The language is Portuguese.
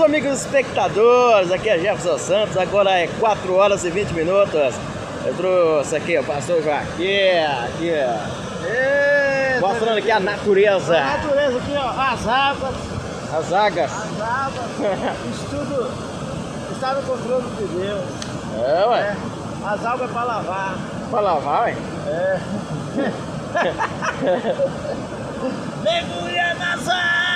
Amigos espectadores, aqui é Jefferson Santos, agora é 4 horas e 20 minutos. Eu trouxe aqui o pastor Joaquim, aqui ó. Mostrando aqui a natureza. A natureza aqui, ó, as águas. As águas. As águas. Isso tudo está no controle de Deus. É, ué. As águas é para lavar. Pra lavar, ué? É. Mergulha nas águas.